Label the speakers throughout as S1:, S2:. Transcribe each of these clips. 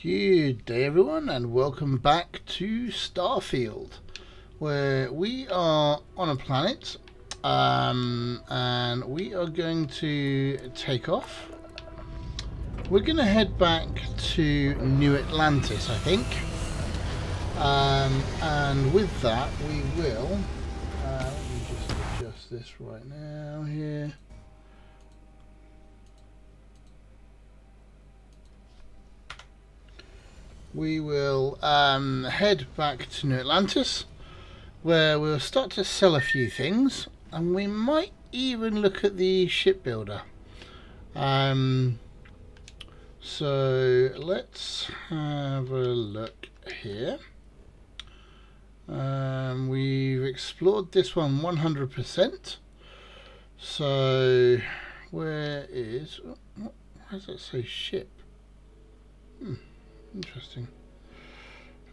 S1: Good day everyone, and welcome back to Starfield, where we are on a planet and we are going to take off. We're going to head back to New Atlantis, I think, and with that we will let me just adjust this right now here. We will head back to New Atlantis, where we'll start to sell a few things, and we might even look at the shipbuilder. So let's have a look here. We've explored this one 100%. So where does that say ship? Interesting.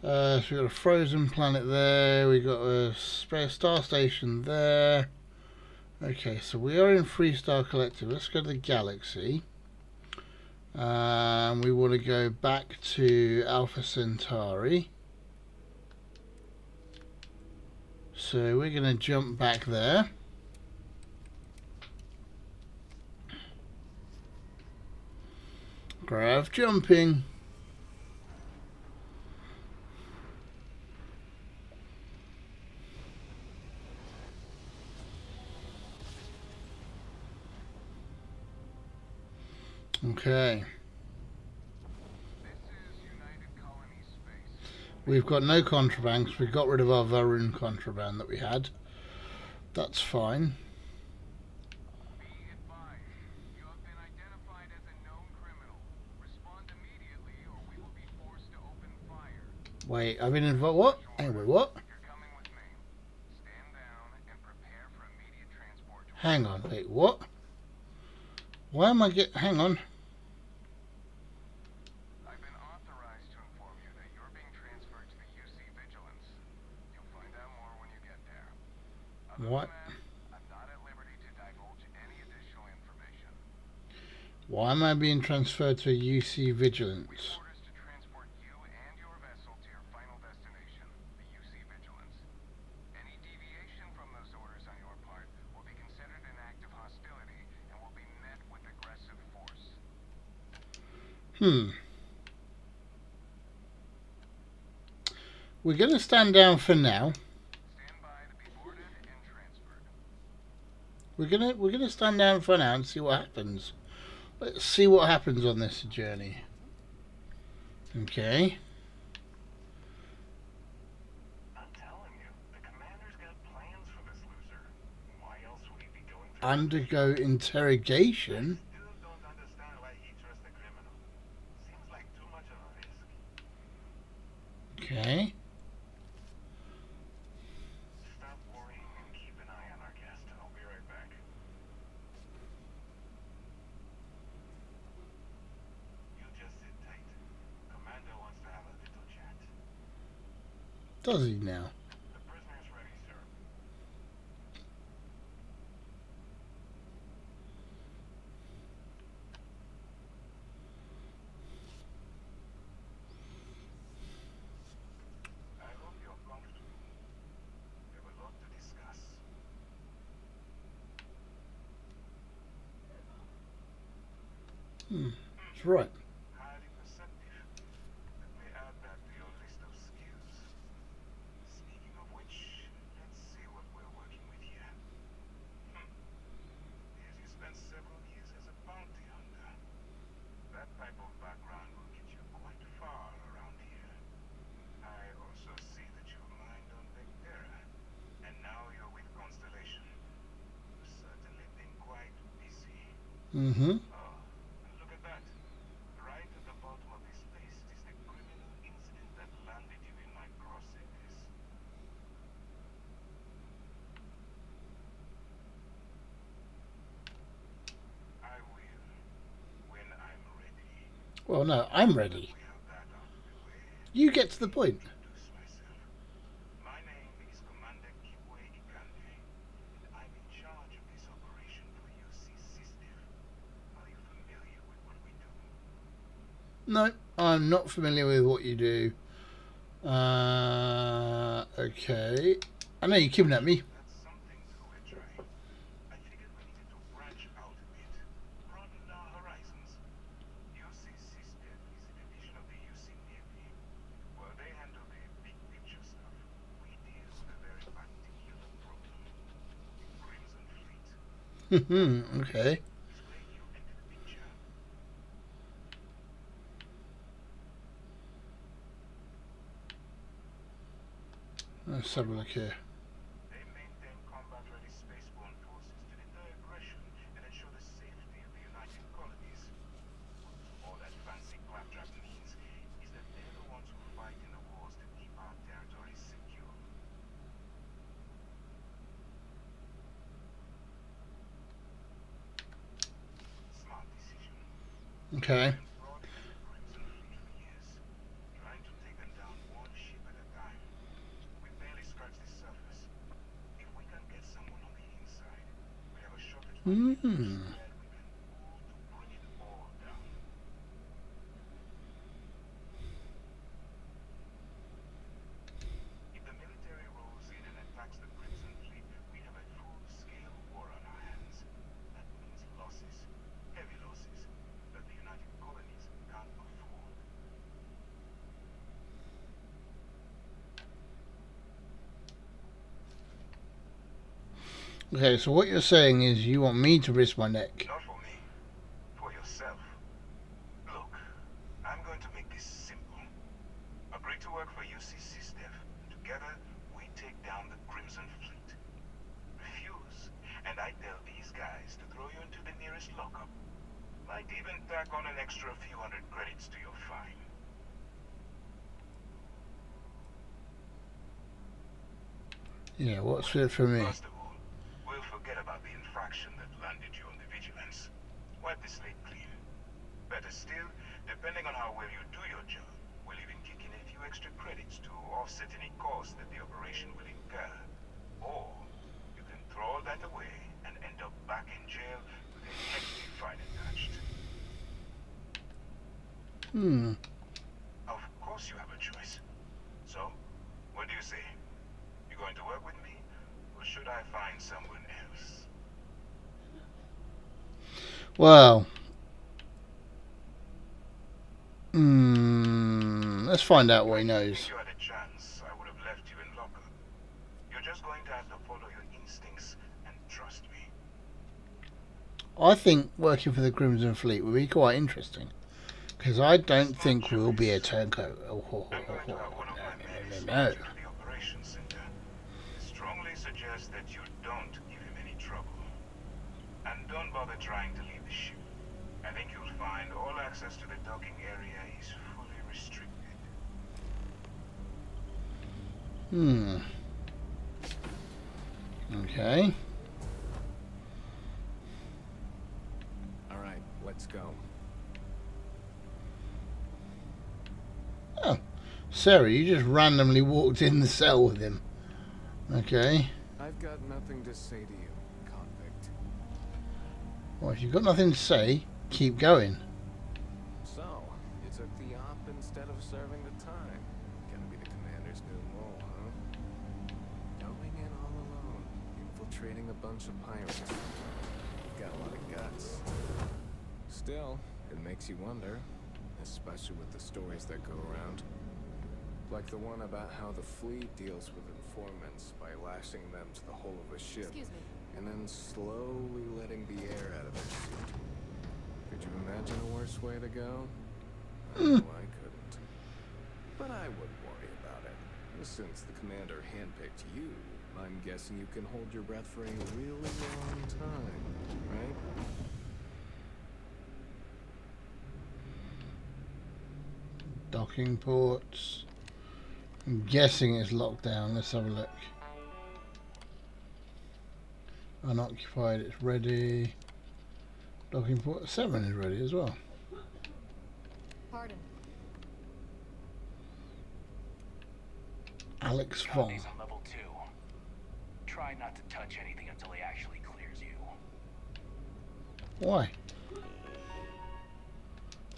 S1: So we've got a frozen planet there, we've got a spare star station there. Okay, so we are in Freestar Collective. Let's go to the galaxy. We want to go back to Alpha Centauri. So we're going to jump back there. Grav jumping. Okay. We've got no contraband because we got rid of our VIII contraband that we had. That's fine.
S2: You have been identified as a known criminal. Respond immediately or we will be forced to open fire.
S1: Wait, I've been involved. What? Anyway, what?
S2: You're coming with me. Stand down and prepare for immediate transport.
S1: Hang on, wait, what? Why am I hang on.
S2: I've been authorized to inform you that you're being transferred to the UC Vigilance. You'll find out more when you get there.
S1: What?
S2: I'm not at liberty to divulge any additional information.
S1: Why am I being transferred to a UC Vigilance?
S2: We have orders to transport you and your vessel to your final destination, the UC Vigilance. Any deviation from those orders on your part will be considered an act of hostility and will be met with aggressive force.
S1: We're going to stand down for now.
S2: Stand by to be boarded and transferred.
S1: We're gonna stand down for now and see what happens. Let's see what happens on this journey. Okay.
S2: I'm telling you, the commander's got plans for this loser. Why else would he be going through?
S1: Undergo interrogation.
S2: Still don't understand why he trusts a criminal. Seems like too much of a risk.
S1: Okay.
S2: Stop worrying and keep an eye on our guest. I'll be right back. You just sit tight. Commander wants to have a little chat.
S1: Does he now?
S2: The prisoner's ready, sir. I hope you're comfortable. We have a lot to discuss.
S1: That's right.
S2: Highly perceptive. Let me add that to your list of skills. Speaking of which, let's see what we're working with here. Yes, you spent several years as a bounty hunter. That type of background will get you quite far around here. I also see that you're mined on Vectera, and now you're with Constellation. You've certainly been quite busy.
S1: Mm-hmm.
S2: Oh, and look at that. Right at the bottom of this list is the criminal incident that landed you in my crosshairs. I will, when I'm ready.
S1: Well, no, I'm ready.
S2: We have that out of the way.
S1: You get to the point.
S2: Introduce myself. My name is Commander Ikande, and I'm in charge of this operation for UC System. Are you familiar with what we do?
S1: No. I'm not familiar with what you do. Okay. I know you kidnapped me.
S2: That's something we're trying. I figured we needed to branch out a bit, broaden our horizons. UC System is a division of the UC Navy. Well, they handle the big picture stuff. We deal with a very particular problem. The Crimson Fleet.
S1: Okay.
S2: Is where you enter the picture.
S1: Let's have a look here.
S2: They maintain combat-ready spaceborne forces to deter aggression and ensure the safety of the United Colonies. All that fancy claptrap means is that they're the ones who fight in the wars to keep our territories secure. Smart decision.
S1: Okay.
S2: Been prodding at the Crimson Fleet for years, trying to take them down one ship at a time. We barely scratched the surface. If we can get someone on the inside, we have a shot at finding a thread we can pull to bring it all down. If the military rolls in and attacks the Crimson Fleet, we have a full-scale war on our hands. That means losses, heavy losses, that the United Colonies can't afford.
S1: Okay, so what you're saying is you want me to risk my neck.
S2: Not for me, for yourself. Look, I'm going to make this simple. Agree to work for UC System. Together, we take down the Crimson Fleet. Refuse, and I tell these guys to throw you into the nearest lockup. Might even tack on an extra few hundred credits to your fine.
S1: Yeah, what's it for me?
S2: First of all, we'll forget about the infraction that landed you on the vigilance. Wipe the slate clean. Better still, depending on how well you do your job, we'll even kick in a few extra credits to offset any cost that the operation will incur. Or, you can throw all that away and end up back in jail with a hefty fine attached. Of course you have a choice. So, what do you say? You going to work with me? Or should I find someone else?
S1: Well, let's find out what he
S2: If
S1: knows.
S2: you had a chance, I would have left you in lockup. You're just going to have to follow your instincts and trust me.
S1: I think working for the Crimson Fleet would be quite interesting. Because I don't think we'll be a turncoat.
S2: I'm going to have one of my men
S1: No.
S2: escort you to the operations center. Strongly suggest that you don't give him any trouble. And don't bother trying to leave the ship. I think you'll find all access to the docking area is fully restricted.
S1: Okay.
S3: All right, let's go.
S1: Oh, Sarah, you just randomly walked in the cell with him. Okay.
S3: I've got nothing to say to you, convict.
S1: Well, if you've got nothing to say, keep going.
S3: So, you took the op instead of serving the time. Gonna be the commander's new role, huh? Going in all alone, infiltrating a bunch of pirates. You've got a lot of guts. Still, it makes you wonder, especially with the stories that go around. Like the one about how the fleet deals with informants by lashing them to the hull of a ship.
S4: Excuse me.
S3: And then slowly letting the air out of their suit. Could you imagine a worse way to go? I know I couldn't. But I wouldn't worry about it. Since the commander handpicked you, I'm guessing you can hold your breath for a really long time, right?
S1: Docking ports. I'm guessing it's locked down. Let's have a look. Unoccupied, it's ready. Docking port 7 is ready as well.
S4: Pardon.
S1: Alex Fong.
S5: Copies on level 2. Try not to touch anything until he actually clears you.
S1: Why?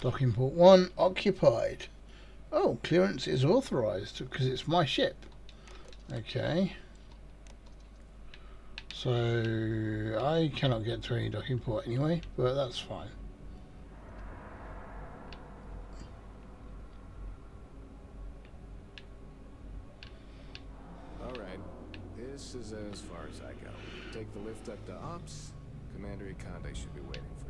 S1: Docking port 1 occupied. Oh, clearance is authorized because it's my ship. Okay. So I cannot get to any docking port anyway, but that's fine.
S3: Alright, this is as far as I go. Take the lift up to Ops. Commander Ikonde should be waiting for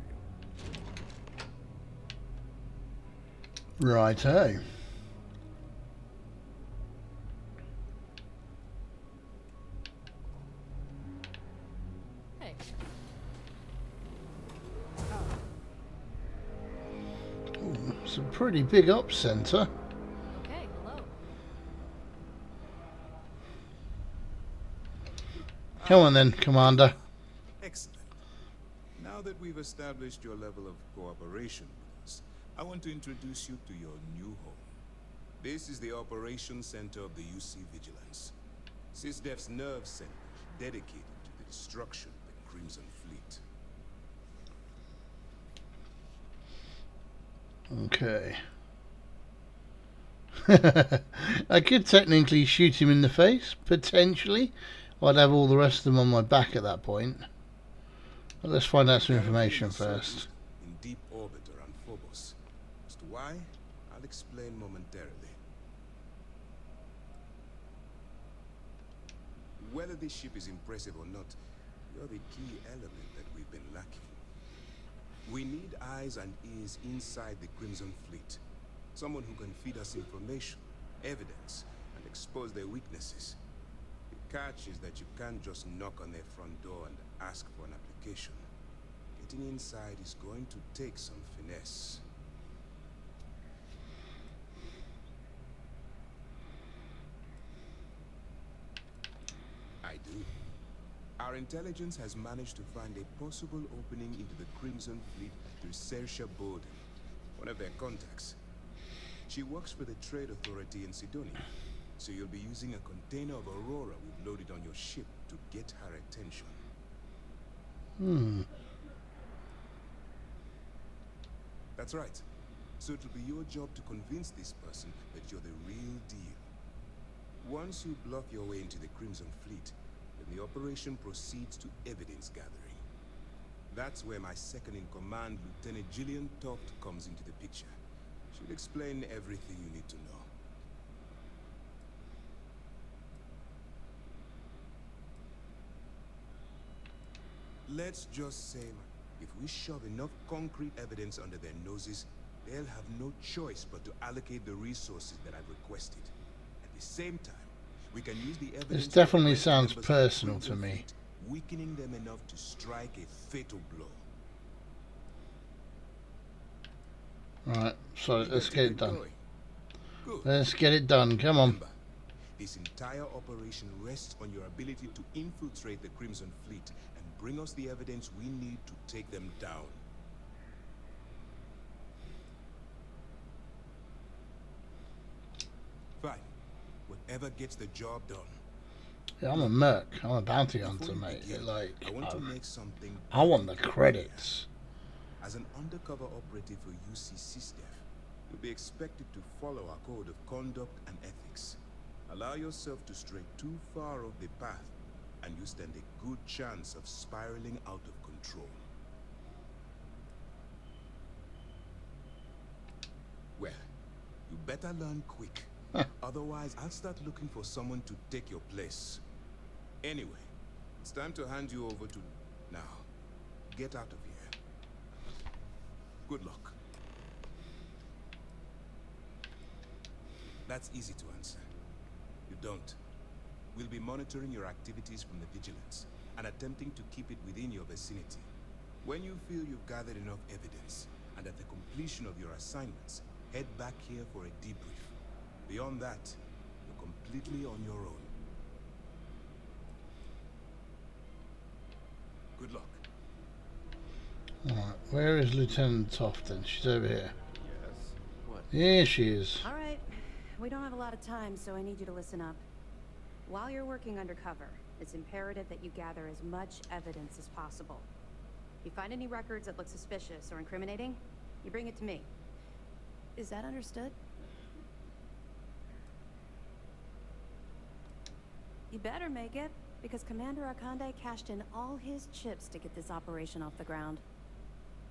S3: you.
S1: Righto.
S4: Hey.
S1: Ooh, it's a pretty big ops center.
S4: Okay, hello.
S1: Come on then, Commander.
S6: Excellent. Now that we've established your level of cooperation with us, I want to introduce you to your new home. This is the Operations Center of the UC Vigilance. SysDef's nerve center dedicated to the destruction of the Crimson Fleet.
S1: Okay. I could technically shoot him in the face, potentially. I'd have all the rest of them on my back at that point. But let's find out some information first.
S6: In deep orbit around Phobos. As to why, I'll explain momentarily. Whether this ship is impressive or not, you're the key element that we've been lacking. We need eyes and ears inside the Crimson Fleet. Someone who can feed us information, evidence, and expose their weaknesses. The catch is that you can't just knock on their front door and ask for an application. Getting inside is going to take some finesse. I do. Our intelligence has managed to find a possible opening into the Crimson Fleet through Saoirse Bowden, one of their contacts. She works for the Trade Authority in Sidonia, so you'll be using a container of Aurora we've loaded on your ship to get her attention. That's right. So it'll be your job to convince this person that you're the real deal. Once you bluff your way into the Crimson Fleet, then the operation proceeds to evidence gathering. That's where my second-in-command, Lieutenant Gillian Toft, comes into the picture. She'll explain everything you need to know. Let's just say, if we shove enough concrete evidence under their noses, they'll have no choice but to allocate the resources that I've requested. At the same time, we can use the evidence...
S1: This definitely
S6: to
S1: sounds
S6: members of the
S1: personal
S6: Crimson
S1: to me.
S6: Fleet, weakening them enough to strike a fatal blow.
S1: Right, so let's get it done.
S6: Good.
S1: Let's get it done, come on.
S6: Remember, this entire operation rests on your ability to infiltrate the Crimson Fleet and bring us the evidence we need to take them down. Fine. Whatever gets the job done.
S1: Yeah, I'm a merc. I'm a bounty
S6: Before
S1: hunter,
S6: you
S1: mate.
S6: begin,
S1: Like,
S6: I want to make something
S1: I want the
S6: very
S1: credits.
S6: clear. As an undercover operative for UC SysDef, you'll be expected to follow our code of conduct and ethics. Allow yourself to stray too far off the path, and you stand a good chance of spiraling out of control. Well, you better learn quick. Otherwise, I'll start looking for someone to take your place. Anyway, it's time to hand you over to... Now, get out of here. Good luck. That's easy to answer. You don't. We'll be monitoring your activities from the Vigilance and attempting to keep it within your vicinity. When you feel you've gathered enough evidence, and at the completion of your assignments, head back here for a debrief. Beyond that, you're completely on your own. Good luck.
S1: Alright, where is Lieutenant Toft then? She's over here.
S3: Yes? What?
S1: Here she is.
S4: All right. We don't have a lot of time, so I need you to listen up. While you're working undercover, it's imperative that you gather as much evidence as possible. If you find any records that look suspicious or incriminating, you bring it to me. Is that understood? You better make it, because Commander Akande cashed in all his chips to get this operation off the ground.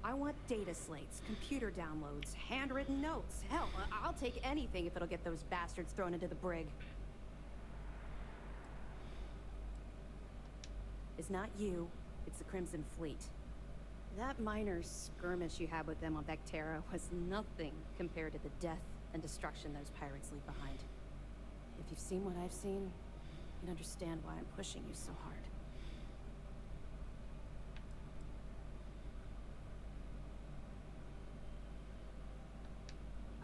S4: I want data slates, computer downloads, handwritten notes. Hell, I'll take anything if it'll get those bastards thrown into the brig. It's not you, it's the Crimson Fleet. That minor skirmish you had with them on Vectera was nothing compared to the death and destruction those pirates leave behind. If you've seen what I've seen, you'd understand why I'm pushing you so hard.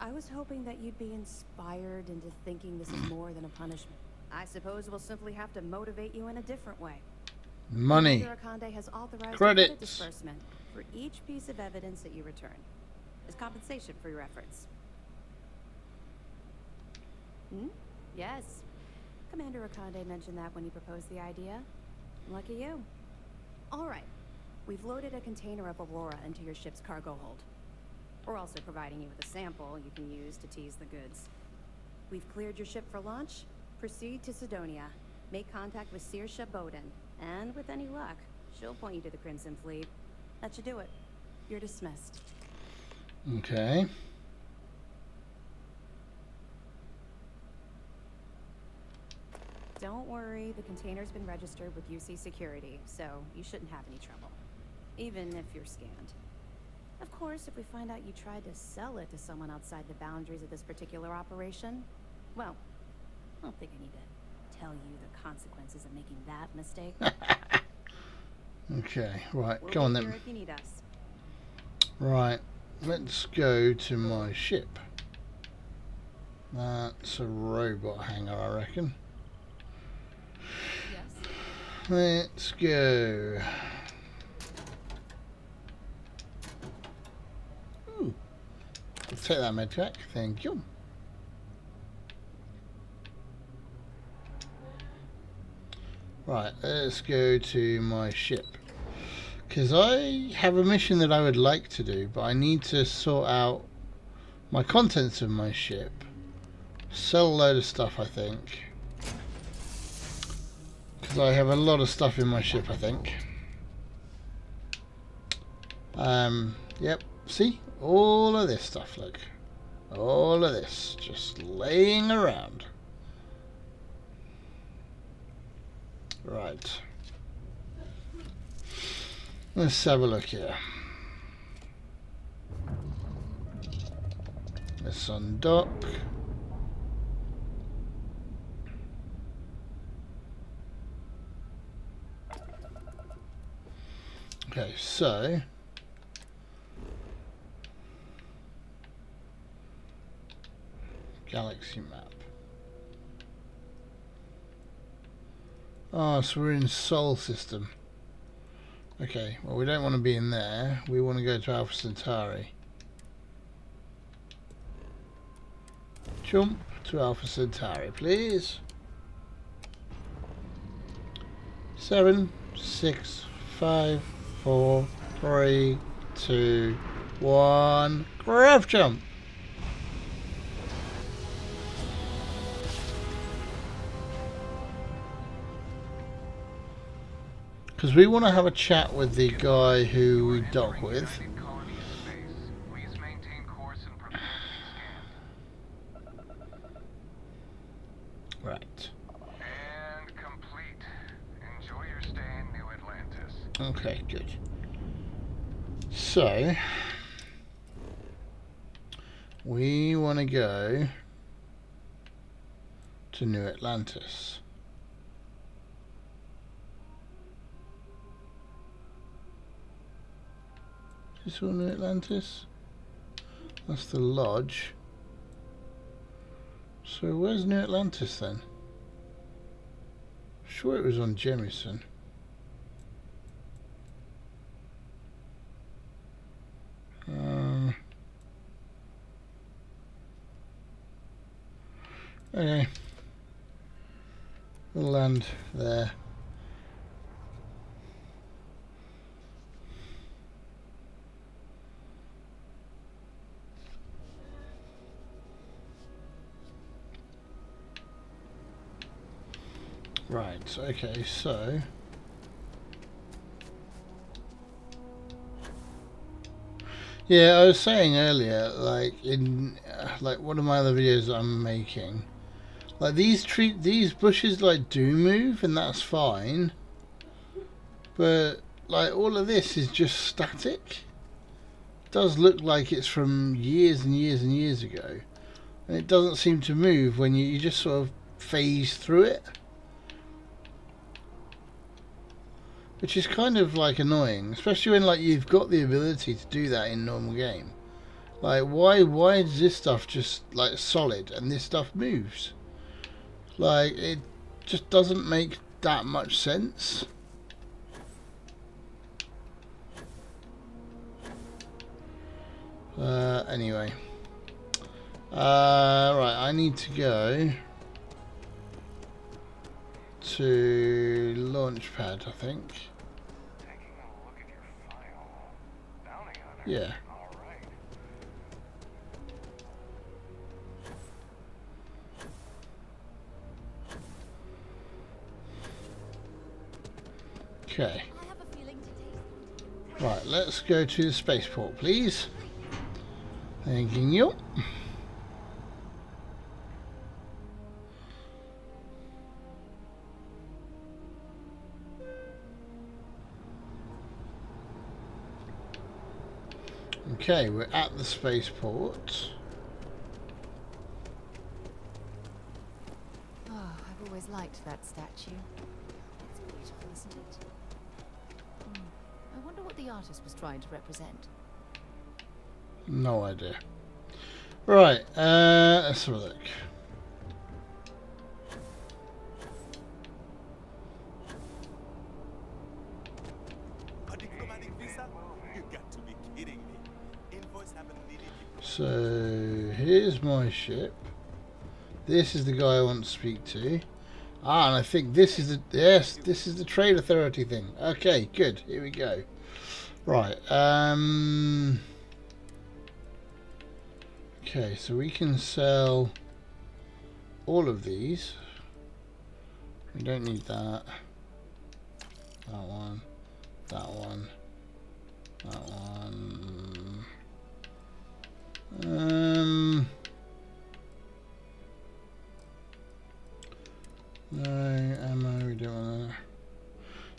S4: I was hoping that you'd be inspired into thinking this is more than a punishment. I suppose we'll simply have to motivate you in a different way.
S1: Money.
S4: Commander Akande has authorized a
S1: Credits.
S4: credit disbursement for each piece of evidence that you return, as compensation for your efforts. Yes. Commander Akande mentioned that when he proposed the idea. Lucky you. All right. We've loaded a container of Aurora into your ship's cargo hold. We're also providing you with a sample you can use to tease the goods. We've cleared your ship for launch. Proceed to Sidonia. Make contact with Saoirse Bowden. And with any luck, she'll point you to the Crimson Fleet. That should do it. You're dismissed.
S1: Okay.
S4: Don't worry, the container's been registered with UC Security, so you shouldn't have any trouble. Even if you're scanned. Of course, if we find out you tried to sell it to someone outside the boundaries of this particular operation, well, I don't think I need to tell you the consequences of making that mistake.
S1: Okay, right,
S4: We'll
S1: go on
S4: be
S1: then.
S4: here if you need us.
S1: Right, let's go to my ship. That's a robot hangar, I reckon.
S4: Yes.
S1: Let's go. Ooh. I'll take that medpack, thank you. Right, let's go to my ship. Because I have a mission that I would like to do, but I need to sort out my contents of my ship. Sell a load of stuff, I think. Because I have a lot of stuff in my ship, I think. Yep, see? All of this stuff, look. All of this, just laying around. Right. Let's have a look here. Let's undock. Okay, so galaxy map. Oh, so we're in Sol system. Okay, well we don't want to be in there. We want to go to Alpha Centauri. Jump to Alpha Centauri, please. 7, 6, 5, 4, 3, 2, 1. Grab jump. Because we want to have a chat with the guy who we dock with.
S5: Colony in space. Please maintain course and prepare to be scanned.
S1: Right.
S5: And complete. Enjoy your stay in New Atlantis.
S1: Okay, good. So, we want to go to New Atlantis. Is this all New Atlantis? That's the lodge. So where's New Atlantis then? Sure it was on Jemison. Okay. We'll land there. Right, okay, so yeah, I was saying earlier, like in like one of my other videos that I'm making, like these bushes like do move, and that's fine, but like all of this is just static. It does look like it's from years and years and years ago, and it doesn't seem to move when you just sort of phase through it, which is kind of like annoying, especially when like you've got the ability to do that in normal game. Like why is this stuff just like solid and this stuff moves? Like it just doesn't make that much sense. Anyway, right, I need to go to Launchpad, I think.
S5: Taking a look at your file. Bounty hunter.
S1: Yeah.
S5: All right.
S1: Okay. Right, let's go to the spaceport, please. Thank you. Okay, we're at the spaceport.
S7: Oh, I've always liked that statue. It's beautiful, isn't it? I wonder what the artist was trying to represent.
S1: No idea. Right, let's have a look.
S8: A diplomatic visa? You got to be kidding me. Invoice haven't needed you.
S1: So here's my ship. This is the guy I want to speak to. Ah, and I think this is the this is the trade authority thing. Okay, good. Here we go. Right. Okay, so we can sell all of these. We don't need that. That one. That one. That one. No ammo, we don't want to.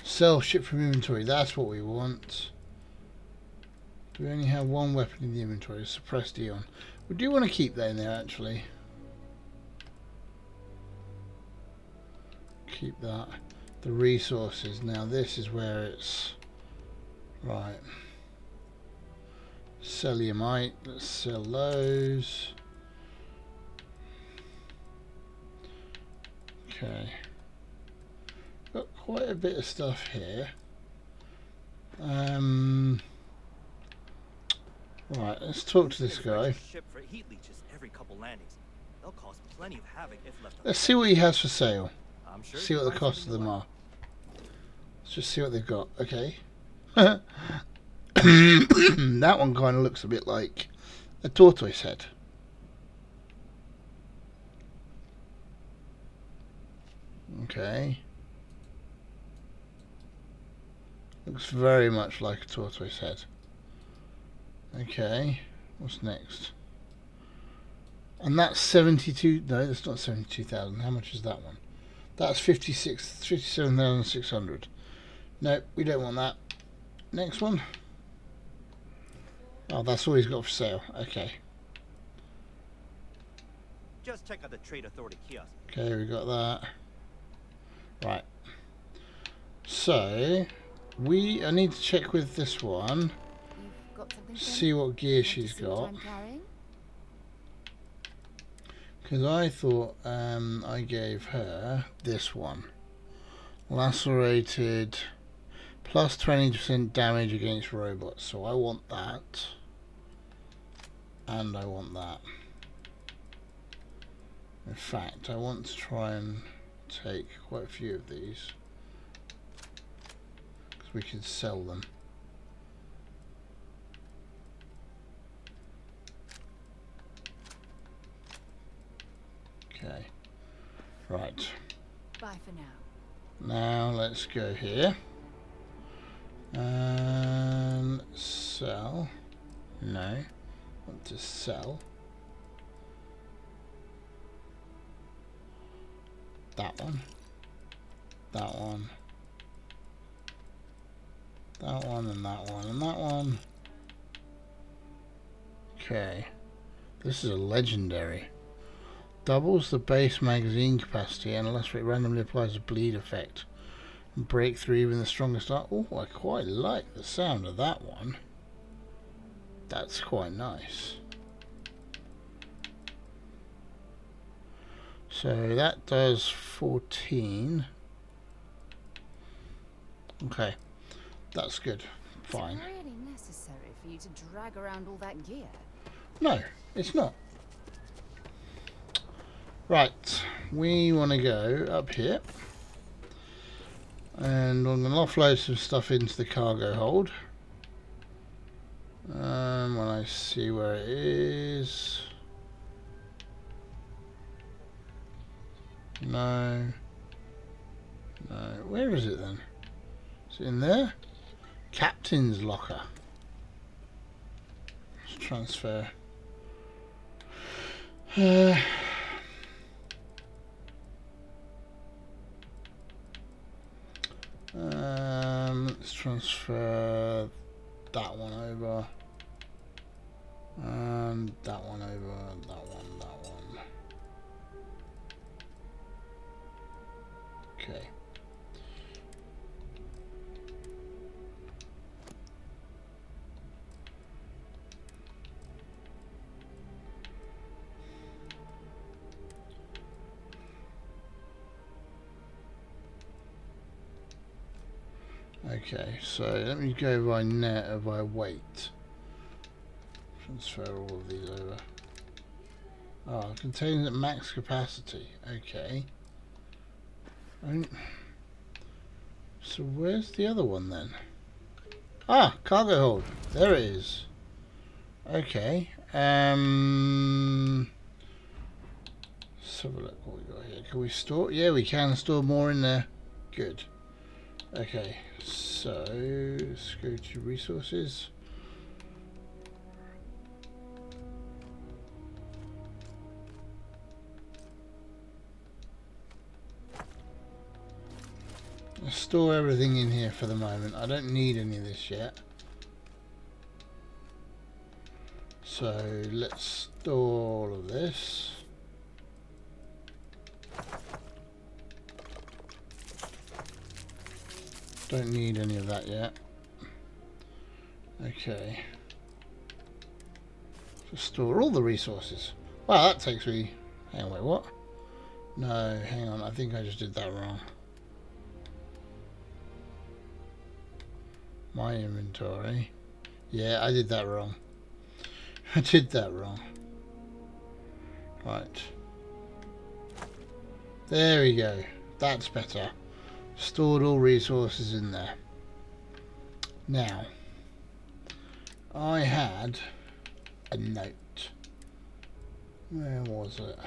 S1: Sell ship from inventory, that's what we want. Do we only have one weapon in the inventory? Suppressed Eon. We do want to keep that in there actually. Keep that. The resources. Now this is where it's right. Cellulite, let's sell those. Okay. Got quite a bit of stuff here. Right, let's talk to this guy.
S8: Ship for heat leeches every couple landings. They'll cause plenty of havoc if left.
S1: Let's see what he has for sale.
S8: I'm sure
S1: See what
S8: you'll
S1: the
S8: find
S1: cost of them
S8: something
S1: are. Let's just see what they've got. Okay. That one kind of looks a bit like a tortoise head. Okay. Looks very much like a tortoise head. Okay. What's next? And that's 72. No, that's not 72,000. How much is that one? That's 57,600. No, we don't want that. Next one. Oh, that's all he's got for sale. Okay.
S8: Just check out the trade authority kiosk.
S1: Okay, we got that. Right. So, I need to check with this one.
S7: You've got something for
S1: See
S7: me?
S1: what gear
S7: Want to
S1: she's
S7: see what
S1: got.
S7: I'm carrying?
S1: Because I thought I gave her this one. Lacerated, plus 20% damage against robots. So I want that. And I want that. In fact, I want to try and take quite a few of these. Because we can sell them. Okay. Right.
S7: Bye for now.
S1: Now let's go here and sell. No, want to sell that one, that one, that one, and that one, and that one. Okay, this is a legendary. Doubles the base magazine capacity unless it randomly applies a bleed effect and break through even the strongest art. Oh, I quite like the sound of that one. That's quite nice. So that does 14. Okay, that's good. Fine.
S7: Is it really necessary for you to drag around all that gear?
S1: No, it's not. Right, we want to go up here, and I'm going to offload some stuff into the cargo hold. When I see where it is. No. No. Where is it then? Is it in there? Captain's locker. Let's transfer. Let's transfer that one over, and that one over, that one, that one. Okay. Okay, so let me go by net by weight. Transfer all of these over. Oh, contains at max capacity. Okay. So where's the other one then? Ah, cargo hold. There it is. Okay. Let's have a look what we got here. Can we store? Yeah, we can store more in there. Good. Okay, so let's go to resources. Let's store everything in here for the moment. I don't need any of this yet. So let's store all of this. Don't need any of that yet. Okay. Just store all the resources. Wow, that takes me... Hang on, wait, what? No, hang on, I think I just did that wrong. My inventory. Yeah, I did that wrong. I did that wrong. Right. There we go. That's better. Stored all resources in there. Now, I had a note. Where was it?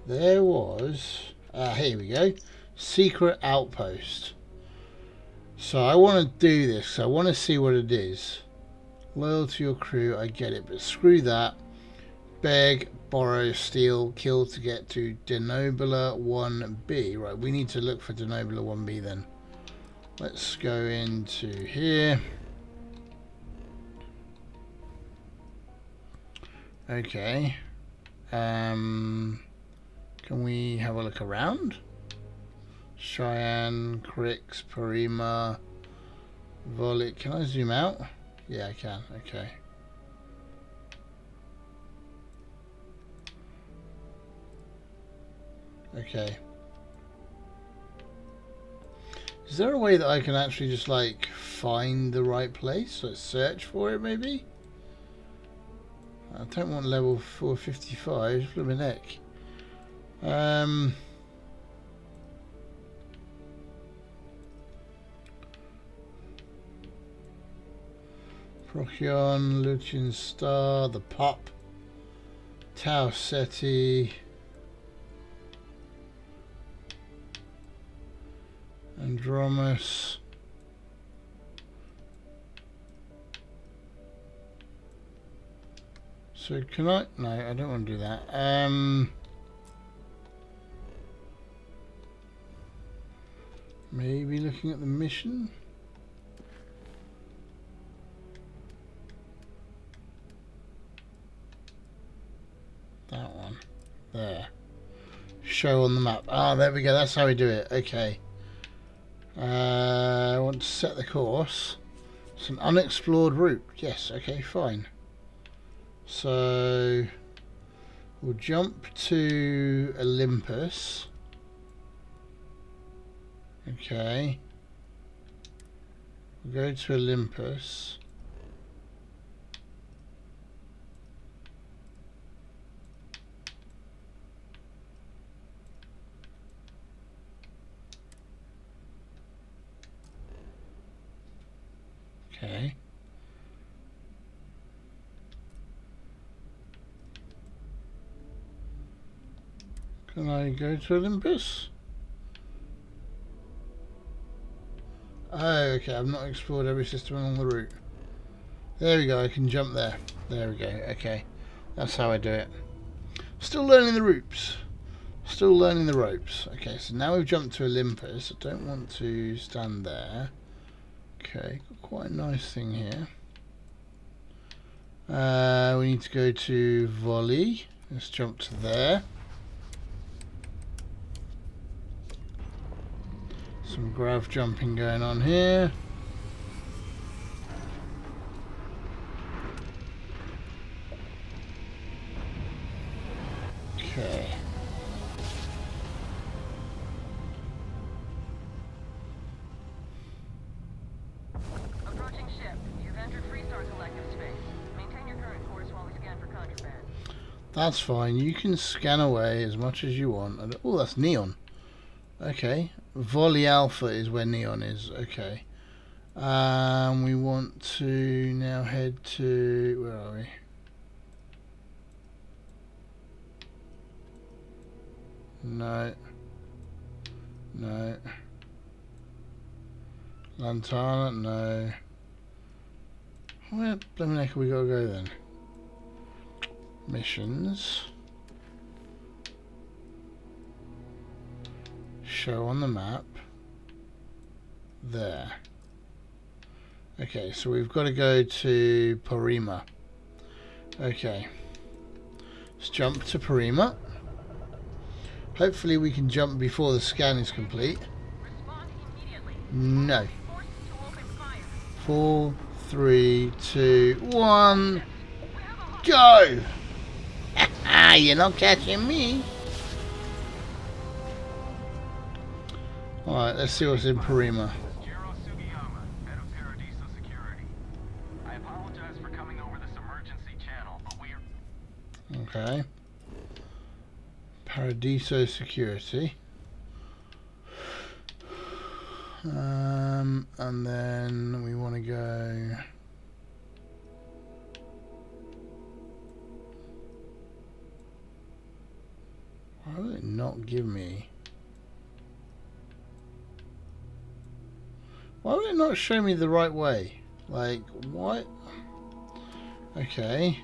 S1: There was... here we go. Secret outpost. So I want to do this. So I want to see what it is. Loyal to your crew, I get it. But screw that. Beg, borrow, steal, kill to get to Denobula 1B. Right, we need to look for Denobula 1B then. Let's go into here. Okay. Can we have a look around? Cheyenne, Crix, Parima, Volit. Can I zoom out? Yeah, I can. Okay. Okay. Is there a way that I can actually just like find the right place? Let's search for it maybe? I don't want level 455, flipping heck. Procyon, Lucian Star, the Pup, Tau Ceti. Andromus. So can I? No, I don't want to do that. Maybe looking at the mission. That one. There. Show on the map. Ah, there we go. That's how we do it. Okay. I want to set the course. It's an unexplored route. Yes. Okay. Fine. So we'll jump to Olympus. Okay. We'll go to Olympus. Okay. Can I go to Olympus? Oh, okay, I've not explored every system along the route. There we go, I can jump there. There we go, okay. That's how I do it. Still learning the ropes. Still learning the ropes. Okay, so now we've jumped to Olympus. I don't want to stand there. Okay, got quite a nice thing here. We need to go to Volley. Let's jump to there. Some grav jumping going on here. Okay.
S9: Approaching ship. You've entered Freestar Collective space. Maintain your current course while we scan for contraband.
S1: That's fine. You can scan away as much as you want. Oh, that's Neon. Okay. Volley Alpha is where Neon is. Okay. We want to now head to... Where are we? No. No. Lantana, no. Where blooming heck have we got to go then? Missions. Show on the map. There. Okay, so we've got to go to Parima. Okay. Let's jump to Parima. Hopefully we can jump before the scan is complete.
S9: Respond immediately.
S1: No.
S9: Forced to open fire.
S1: 4, 3, 2, 1. Go! You're not catching me. Alright, let's see what's in Parima.
S5: Head of Paradiso Security. I apologize for coming over this emergency channel, but we're...
S1: Okay. Paradiso Security. And then we want to go... Why will it not give me... Why will it not show me the right way? Like, what? Okay.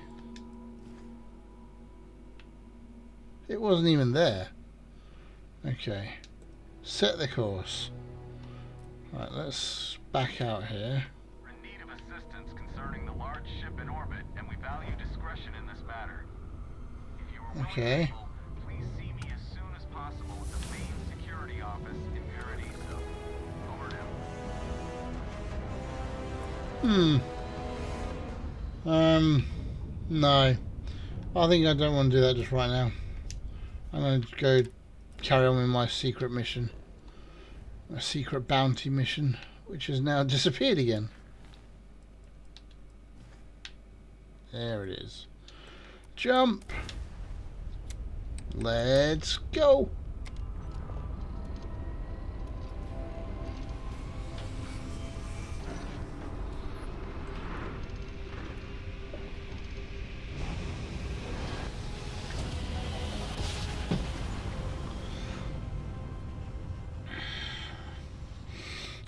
S1: It wasn't even there. Okay. Set the course. Right, let's back out here.
S5: We're in need of assistance concerning the large ship in orbit, and we value discretion in this matter. If you are willing and
S1: Okay.
S5: able, please see me as soon as possible at the main security office in Paradiso. Over now.
S1: No. I think I don't want to do that just right now. I'm going to go carry on with my secret mission. My secret bounty mission, which has now disappeared again. There it is. Jump! Let's go!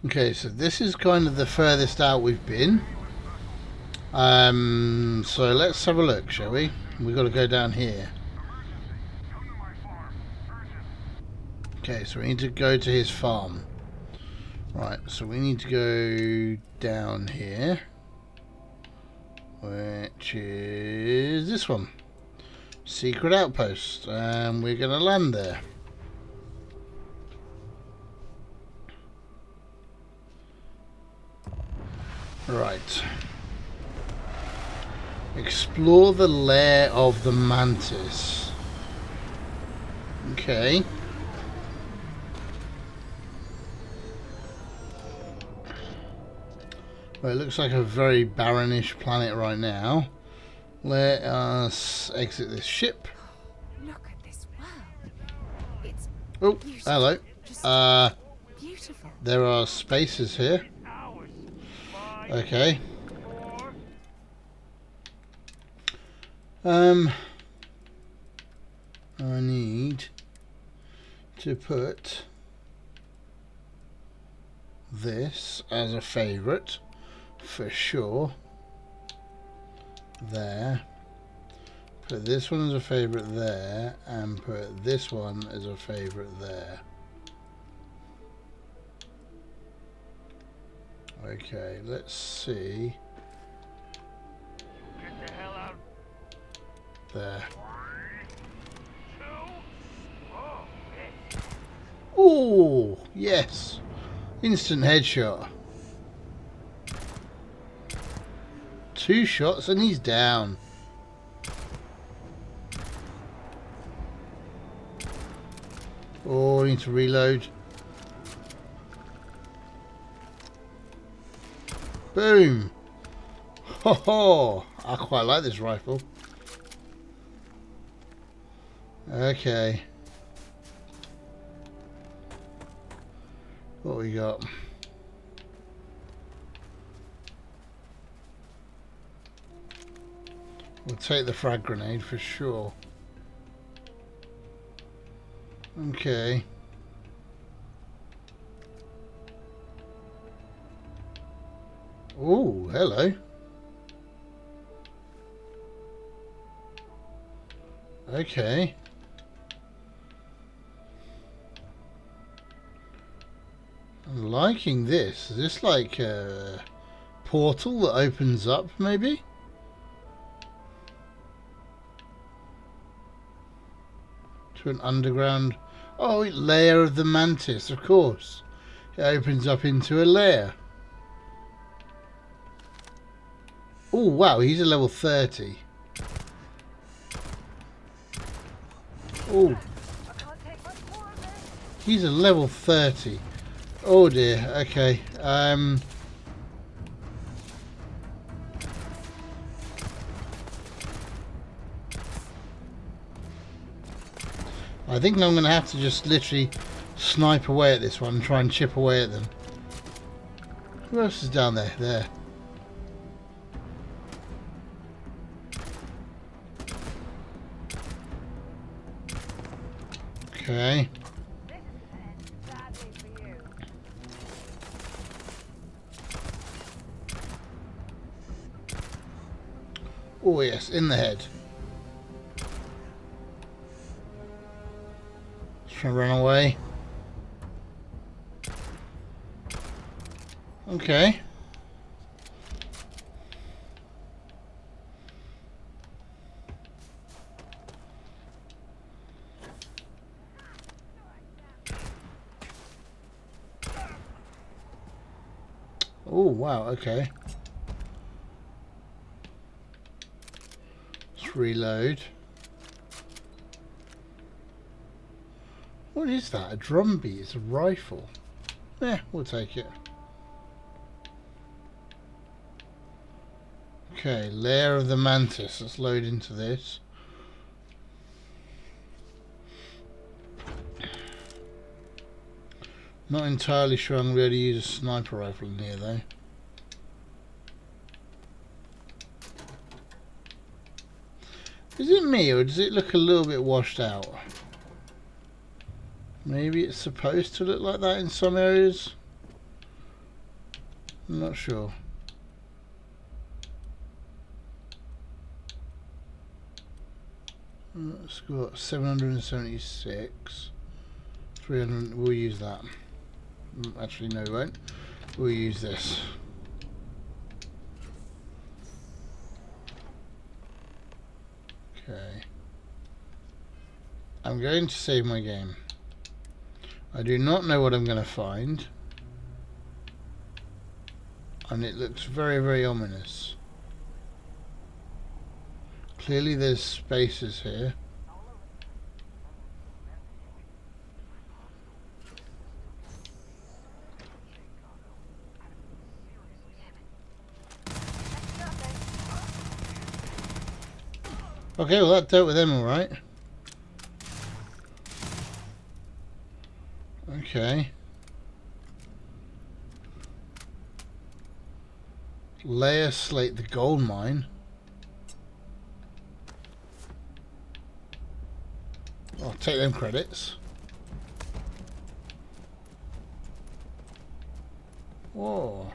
S1: Okay, so this is kind of the furthest out we've been. So let's have a look, shall we? We've got to go down here. Okay, so we need to go to his farm. Right, so we need to go down here, which is this one. Secret outpost, and we're going to land there. Right. Explore the lair of the mantis. Okay. Well, it looks like a very barrenish planet right now. Let us exit this ship.
S7: Look at this world. It's
S1: Oh,
S7: beautiful.
S1: hello.
S7: Just beautiful.
S1: There are spaces here. Okay. I need to put this as a favorite for sure. There. Put this one as a favorite there, and put this one as a favorite there. Okay, let's see.
S2: Get the hell out.
S1: There.
S2: 3, 2, oh,
S1: Oh, yes. Instant headshot. 2 shots and he's down. Oh, I need to reload. Boom. Ho ho. I quite like this rifle. Okay. What we got? We'll take the frag grenade for sure. Okay. Oh, hello. Okay. I'm liking this. Is this like a portal that opens up, maybe? To an underground... Oh, lair of the mantis, of course. It opens up into a lair. Oh, wow, he's a level 30. Oh. He's a level 30. Oh dear, okay. I think I'm going to have to just literally snipe away at this one and try and chip away at them. Who else is down there? There. Okay. Oh yes, in the head. Trying to run away. Okay. Oh wow, okay. Let's reload. What is that? A drumbeat? It's a rifle. Yeah, we'll take it. Okay, lair of the mantis. Let's load into this. Not entirely sure I'm going to be able to use a sniper rifle in here though. Is it me or does it look a little bit washed out? Maybe it's supposed to look like that in some areas. I'm not sure. It's got 776. 300. We'll use that. Actually, no, we won't. We'll use this. Okay. I'm going to save my game. I do not know what I'm going to find. And it looks very, very ominous. Clearly there's spaces here. Okay, well that dealt with them alright. Okay. Layer slate the gold mine. I'll take them credits. Whoa.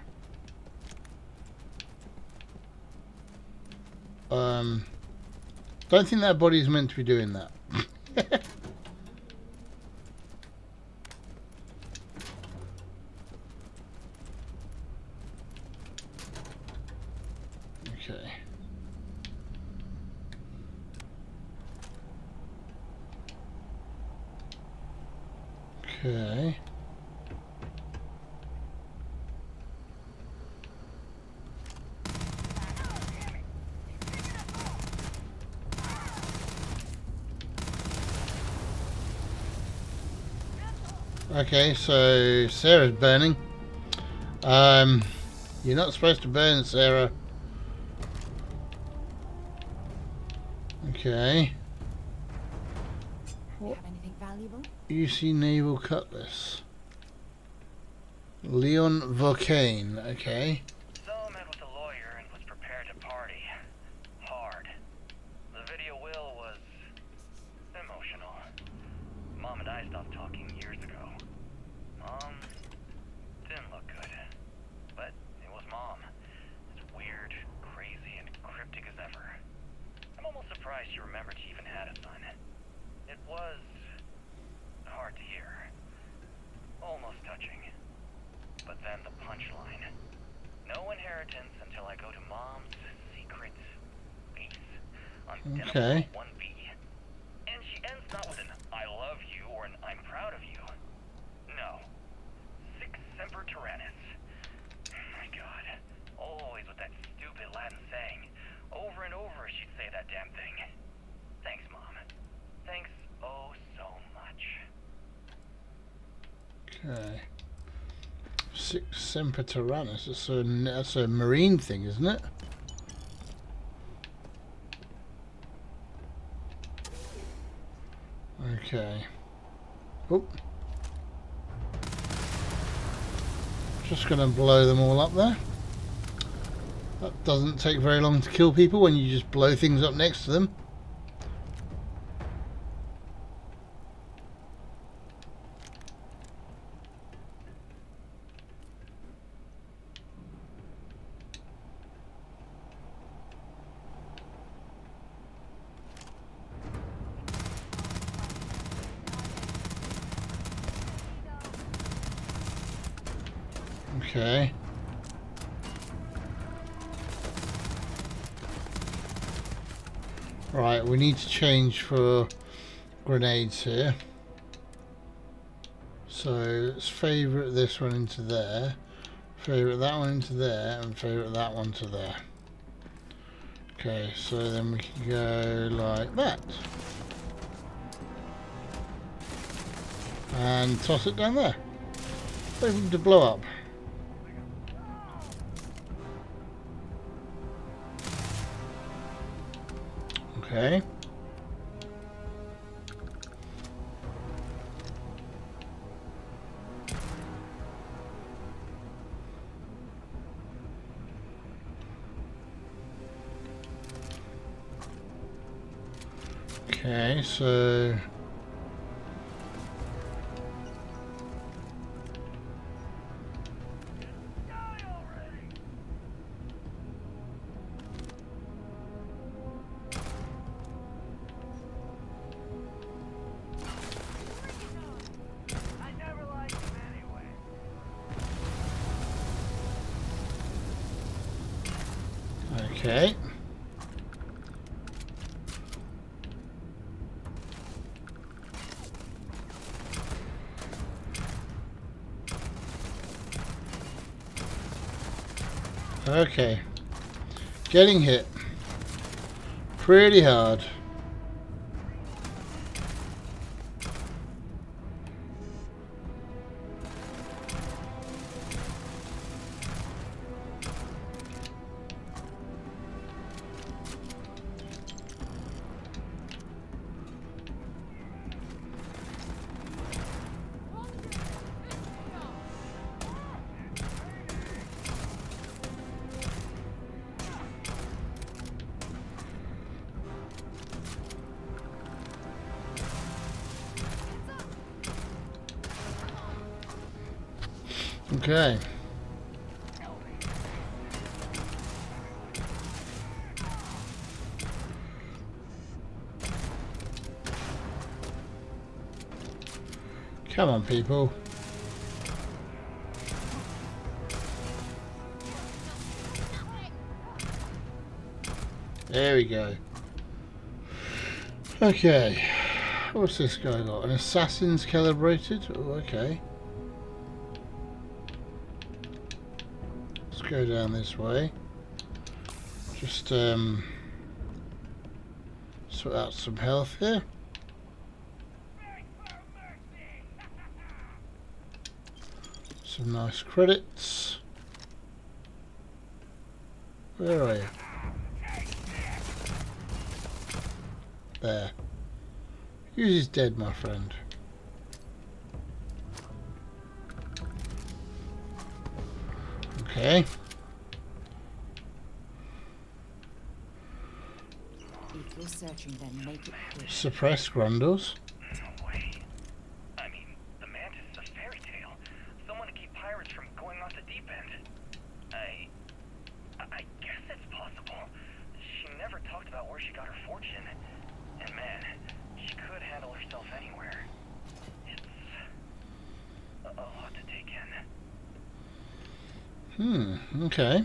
S1: Don't think that body's meant to be doing that. Okay. Okay. Okay, so Sarah's burning. You're not supposed to burn, Sarah. Okay.
S7: Do you have anything valuable?
S1: UC Naval Cutlass. Leon Volcane, okay.
S5: So I met with a lawyer and was prepared to party. Hard. The video will was emotional. Mom and I stopped talking years ago. Mom didn't look good. But it was Mom. As weird, crazy, and cryptic as ever. I'm almost surprised she remembered she even had a son. It was hard to hear. Almost touching. But then the punchline. No inheritance until I go to Mom's secret base on
S1: Okay.
S5: 1B. And she ends not with an I love you or an I'm proud of you. No. Sic semper tyrannis. My God. Always with that stupid Latin saying. Over and over she'd say that damn thing. Thanks, Mom. Thanks oh so much.
S1: Okay. Sic semper tyrannis. That's a marine thing, isn't it? Okay. Oh. Just gonna blow them all up there. That doesn't take very long to kill people when you just blow things up next to them. Okay. Right, we need to change for grenades here. So let's favourite this one into there, favourite that one into there, and favourite that one to there. Okay, so then we can go like that. And toss it down there. Wait for them to blow up. Okay. Okay, so Okay. Okay. Getting hit. Pretty hard. Okay. Come on, people. There we go. Okay. What's this guy got? An assassin's calibrated? Oh, okay. Let's go down this way. Just sort out some health here. Some nice credits. Where are you? There. Yours is dead, my friend. Okay.
S7: If you're searching, then make it quick.
S1: Suppress Grundles.
S5: No way. I mean, the Mantis is a fairy tale. Someone to keep pirates from going off the deep end. I guess it's possible. She never talked about where she got her fortune. And man, she could handle herself anywhere. It's a lot to take in.
S1: Okay.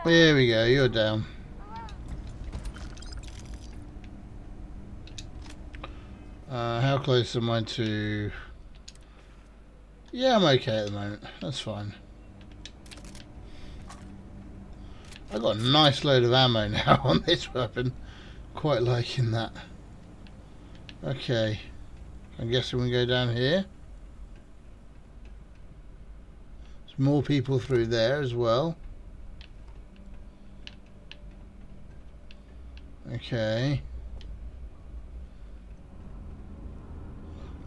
S1: There we go, you're down. How close am I to... Yeah, I'm okay at the moment. That's fine. I got a nice load of ammo now on this weapon. Quite liking that. Okay. I'm guessing we go down here. There's more people through there as well. Okay.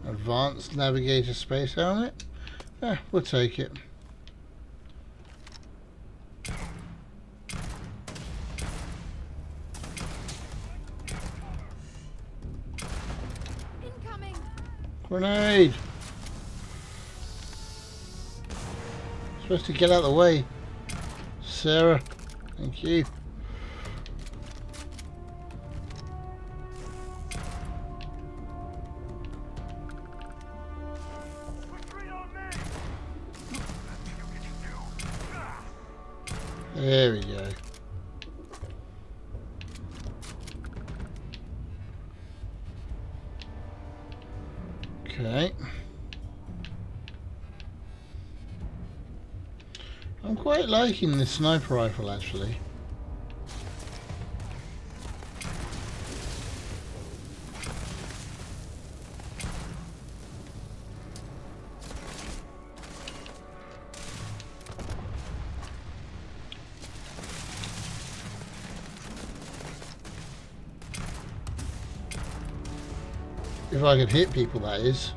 S1: Advanced Navigator Space Helmet. Yeah, we'll take it.
S7: Incoming.
S1: Grenade! Supposed to get out of the way. Sarah, thank you. There we go. Okay. I'm quite liking this sniper rifle actually. If I could hit people, that is.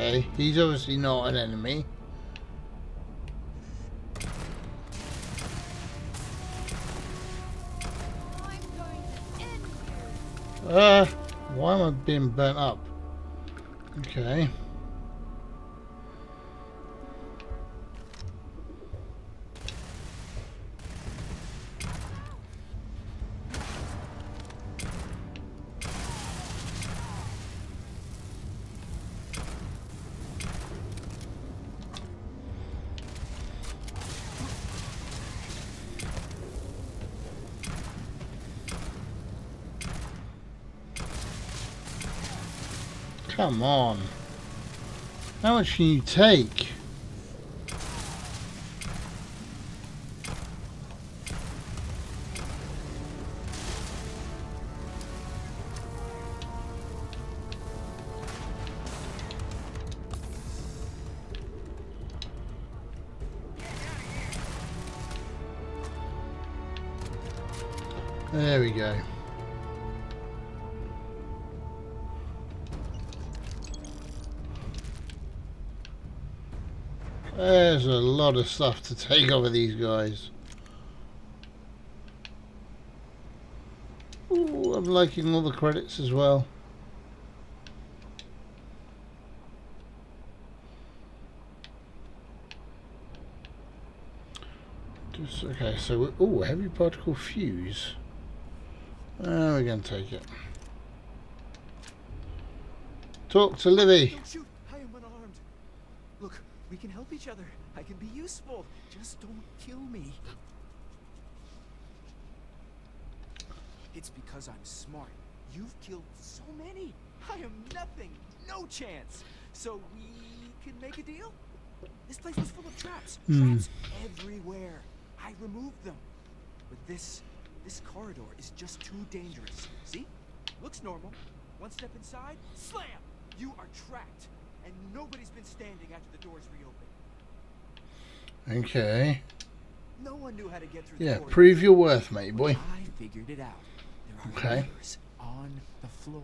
S1: Okay, he's obviously not an enemy. Why am I being burnt up? Okay. Come on. How much can you take? There we go. There's a lot of stuff to take over these guys. Ooh, I'm liking all the credits as well. Okay, so ooh, heavy particle fuse. We're going to take it. Talk to Livy.
S10: Don't shoot! I am unarmed. Look, we can help each other. I can be useful. Just don't kill me. It's because I'm smart. You've killed so many. I am nothing. No chance. So we can make a deal? This place was full of traps. Traps everywhere. I removed them. But this corridor is just too dangerous. See? Looks normal. One step inside, slam! You are trapped. And nobody's been standing after the doors reopen.
S1: Okay.
S10: No one knew how to get through
S1: Yeah,
S10: the corridor.
S1: prove your worth, mate boy.
S10: I figured it out. There are letters on the floor.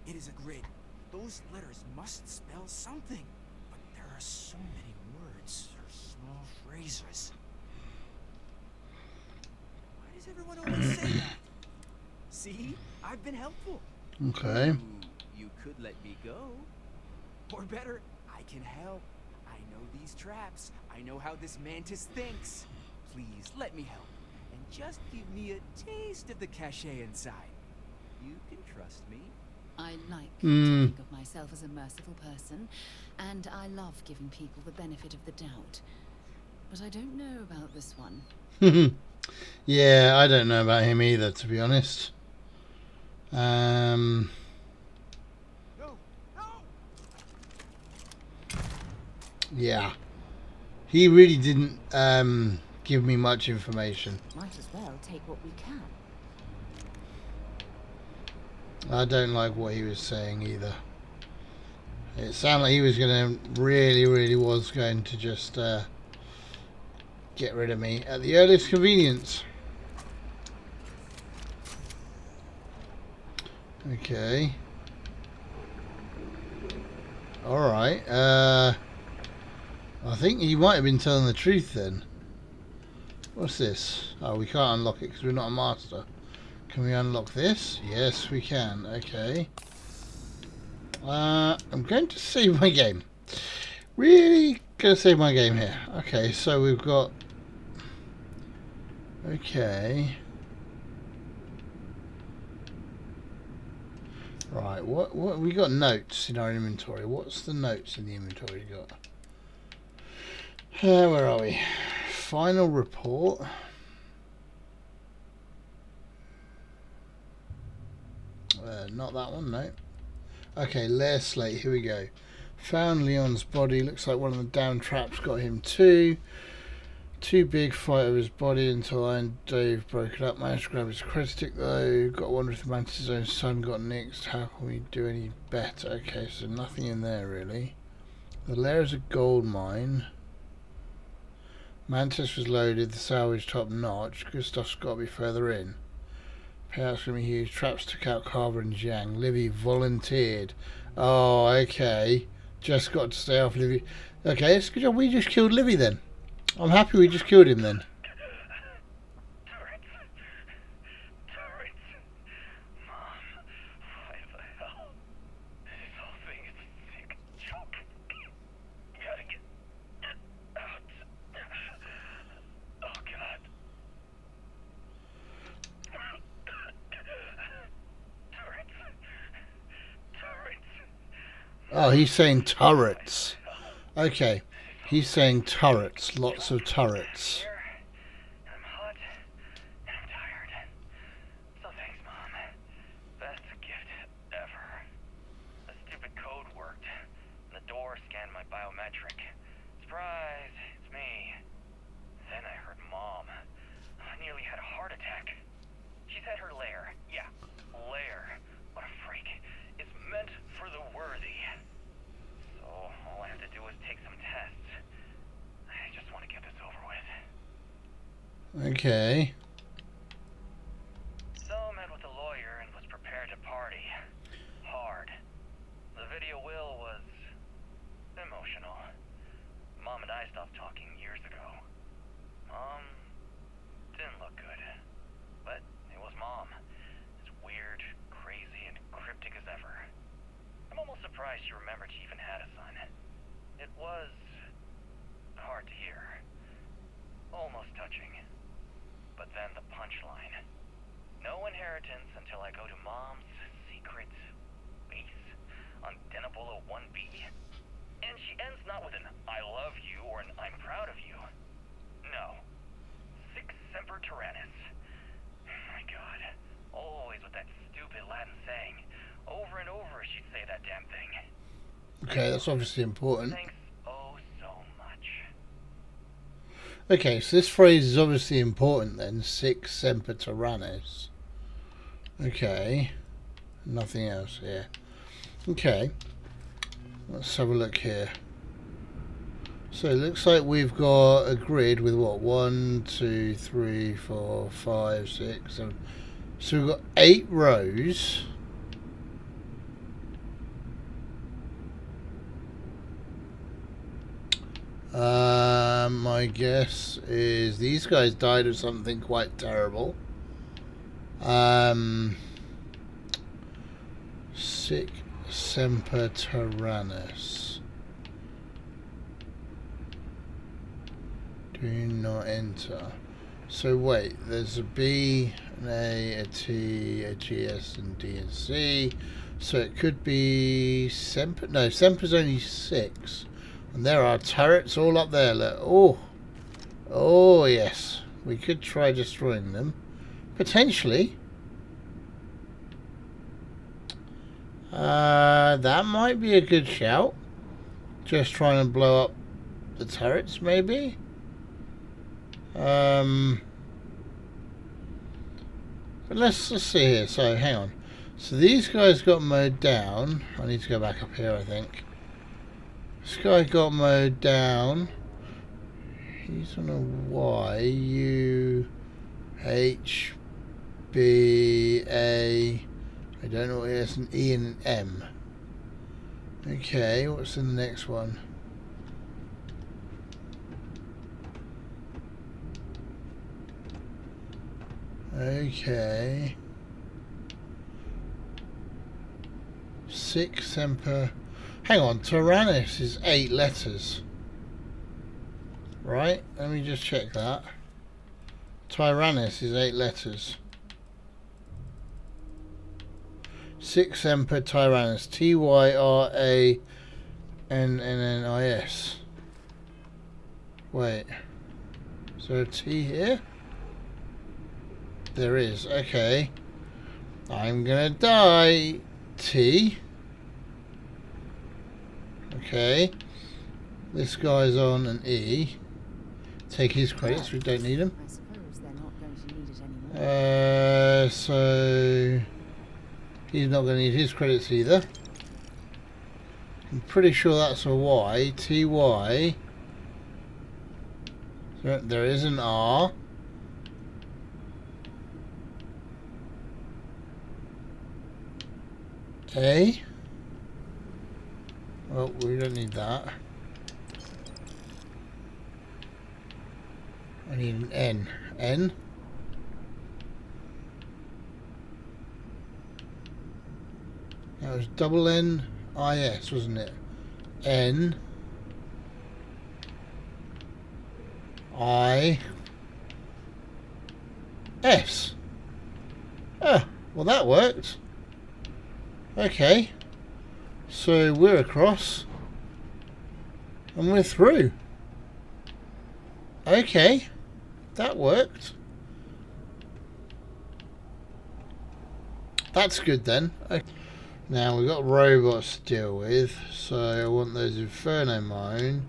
S10: It is a grid. Those letters must spell something. But there are so many words or small phrases. Why does everyone always say that? See? I've been helpful.
S1: Okay.
S10: You could let me go. Or better, I can help. I know these traps. I know how this mantis thinks. Please, let me help. And just give me a taste of the cachet inside. You can trust me.
S7: I like to think of myself as a merciful person, and I love giving people the benefit of the doubt. But I don't know about this one.
S1: Yeah, I don't know about him either, to be honest.
S10: No!
S1: Yeah. He really didn't give me much information.
S7: Might as well take what we can.
S1: I don't like what he was saying either. It sounded like he was going to really was going to just get rid of me at the earliest convenience. Okay. Alright. I think he might have been telling the truth then. What's this? Oh, we can't unlock it because we're not a master. Can we unlock this? Yes, we can. Okay. I'm going to save my game. Really going to save my game here. Okay, so we've got... Okay. Right, what we got notes in our inventory. What's the notes in the inventory you got? Where are we? Final report. Not that one, no. Okay, lair slate, here we go. Found Leon's body. Looks like one of the down traps got him too. Too big, fight over his body until I and Dave broke it up. Managed to grab his credit stick though. Got to wonder if the Mantis' own son got nicked. How can we do any better? Okay, so nothing in there really. The lair is a gold mine. Mantis was loaded, the salvage top notch. Good stuff's got to be further in. Payouts going to be huge. Traps took out Carver and Zhang. Livy volunteered. Oh, okay. Just got to stay off Livy. Okay, it's a good job we just killed Livy then. I'm happy we just killed him then.
S5: Turrets. Turrets. Mom, why the hell? This whole thing is a sick joke. Gotta get out. Oh, God. Turrets. Turrets.
S1: Oh, he's saying turrets. Okay. He's saying turrets. Lots of turrets.
S5: I'm hot and I'm tired. So thanks, Mom. Best gift ever. The stupid code worked. And the door scanned my biometric. Surprise, it's me. Then I heard Mom. I nearly had a heart attack. She said her lair, yeah, lair, what a freak, is meant for the worthy. So all I have to do is take some tests. I just want to get this over with.
S1: Okay.
S5: So met with a lawyer and was prepared to party. Hard. The video will was emotional. Mom and I stopped talking years ago. Mom didn't look good. But it was Mom. As weird, crazy, and cryptic as ever. I'm almost surprised she remembered she even had a son. It was hard to hear. Almost touching. But then the punchline. No inheritance until I go to Mom's secret base on Denabolo 1B. And she ends not with an I love you or an I'm proud of you. No. Sic semper tyrannis. My God. Always with that stupid Latin saying. Over and over she'd say that damn thing.
S1: Okay, that's obviously important.
S5: Thanks oh so much.
S1: Okay, so this phrase is obviously important then. Sic semper tyrannis. Okay. Nothing else here. Okay. Let's have a look here. So it looks like we've got a grid with what? 1, 2, 3, 4, 5, 6, 7. So we've got 8 rows. My guess is these guys died of something quite terrible. Sic semper tyrannis. Do not enter. So wait, there's a B, an A, a T, a GS, and D and C. So it could be Semper. No, Semper's only 6. And there are turrets all up there. Look. Oh. Oh, yes. We could try destroying them. Potentially. That might be a good shout. Just trying to blow up the turrets, maybe. But let's see here. So, hang on. So these guys got mowed down. I need to go back up here, I think. This guy got mowed down. He's on a Y. U H B A. I don't know what it is. An E and an M. Okay, what's in the next one? Okay. Sic semper. Hang on, Tyrannus is 8 letters. Right? Let me just check that. Tyrannus is 8 letters. Sic semper tyrannis. Tyrannnis. Wait. Is there a T here? There is. Okay. I'm gonna die. T. Okay. This guy's on an E. Take his credits, we don't need them.
S7: I suppose they're not going to need it anymore.
S1: So he's not going to need his credits either. I'm pretty sure that's a Y. TY. There is an R. A. Oh, we don't need that. I need an N. N? That was double N I S, wasn't it? N I S. Ah, well that worked. Okay. So we're across. And we're through. Okay. That worked. That's good then. Okay. Now we've got robots to deal with, so I want those Inferno Mine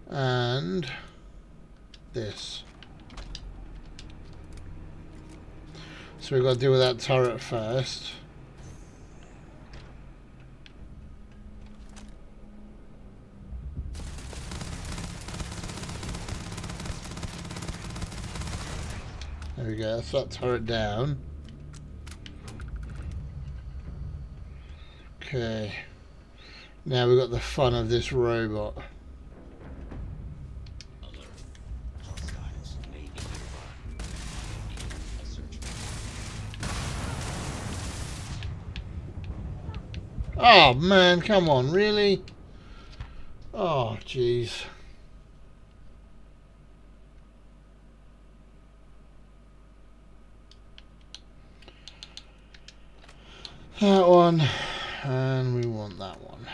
S1: and this. So we've got to deal with that turret first. There we go, that's that turret down. Okay, now we've got the fun of this robot. Oh man, come on, really? Oh jeez. That one, and we want that one.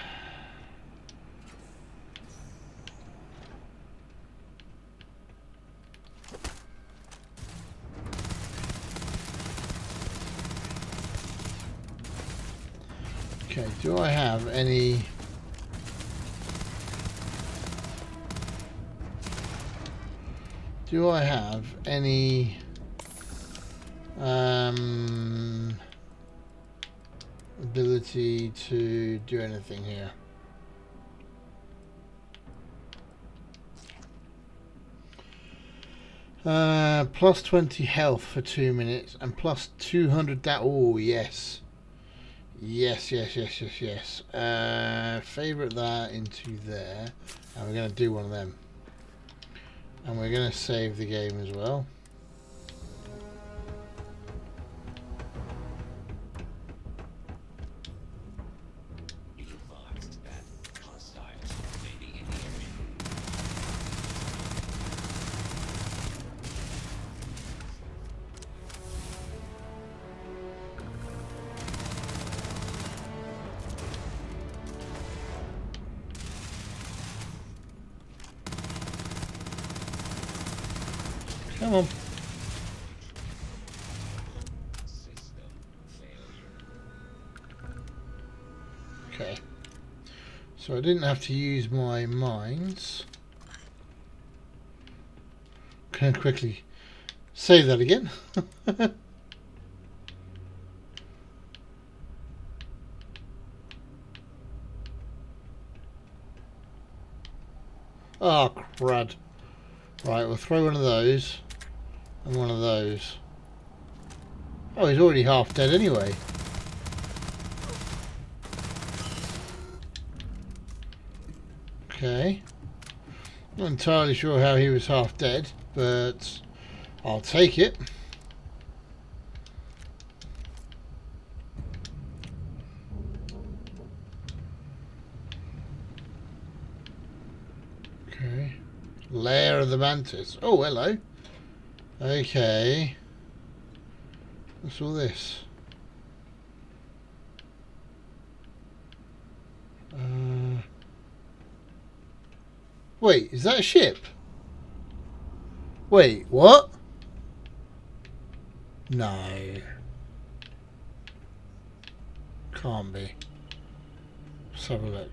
S1: Okay, do I have any... Do I have any... ability to do anything here? Plus 20 health for 2 minutes and plus 200 that. Oh yes. Yes. Favorite that into there, and we're going to do one of them, and we're going to save the game as well. Come on. Okay. So I didn't have to use my mines. Can I quickly save that again? Oh, crud. Right, we'll throw one of those. And one of those. Oh, he's already half dead anyway. Okay. Not entirely sure how he was half dead, but I'll take it. Okay. Lair of the Mantis. Oh, hello. Okay. What's all this? Wait, is that a ship? Wait, what? No. Can't be. Let's have a look.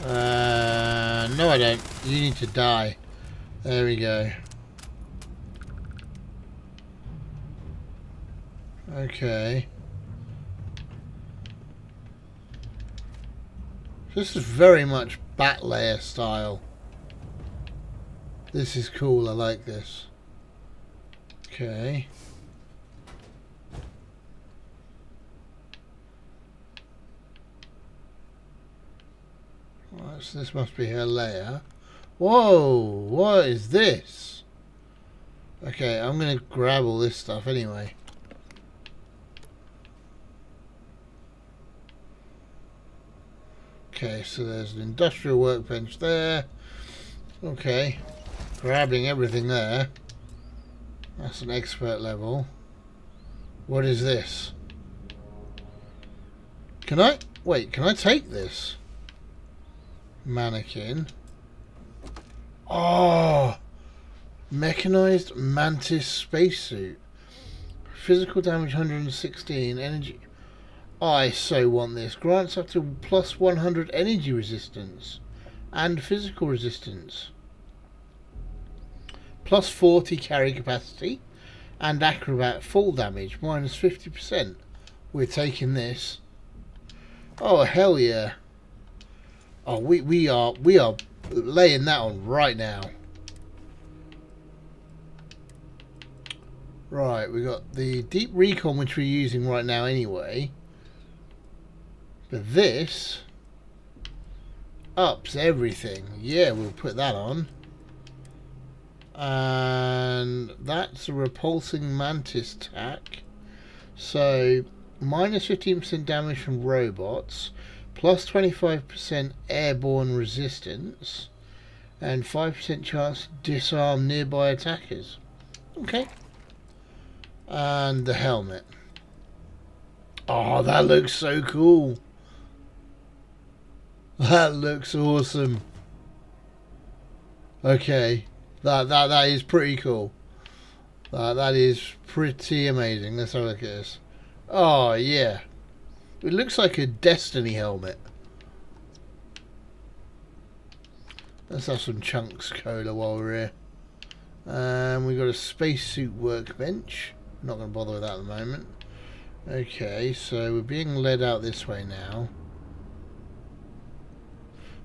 S1: No, I don't. You need to die. There we go. Okay. This is very much bat layer style. This is cool. I like this. Okay. Right, so this must be her layer. Whoa! What is this? Okay, I'm gonna grab all this stuff anyway. Okay, so there's an industrial workbench there. Okay, grabbing everything there. That's an expert level. What is this? Can I... Wait, can I take this? Mannequin. Oh! Mechanized Mantis spacesuit. Physical damage 116. Energy... I so want this. Grants up to plus 100 energy resistance and physical resistance. Plus 40 carry capacity and acrobat full damage minus 50%. We're taking this. Oh hell yeah. Oh we are laying that on right now. Right, we got the deep recon which we're using right now anyway. But this ups everything. Yeah, we'll put that on. And that's a repulsing mantis attack. So minus 15% damage from robots, plus 25% airborne resistance, and 5% chance to disarm nearby attackers. Okay. And the helmet. Oh, that looks so cool. That looks awesome. Okay, that is pretty cool. That is pretty amazing. Let's have a look at this. Oh yeah, it looks like a Destiny helmet. Let's have some chunks cola while we're here. And we got a spacesuit workbench. Not going to bother with that at the moment. Okay, so we're being led out this way now.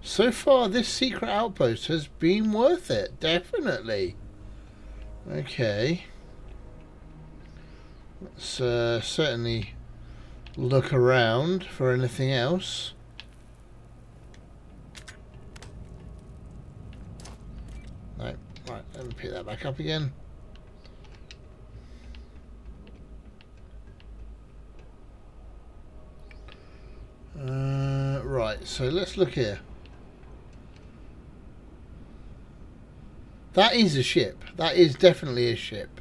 S1: So far, this secret outpost has been worth it, definitely. Okay. Let's certainly look around for anything else. No, right, let me pick that back up again. Right, so let's look here. That is a ship. That is definitely a ship.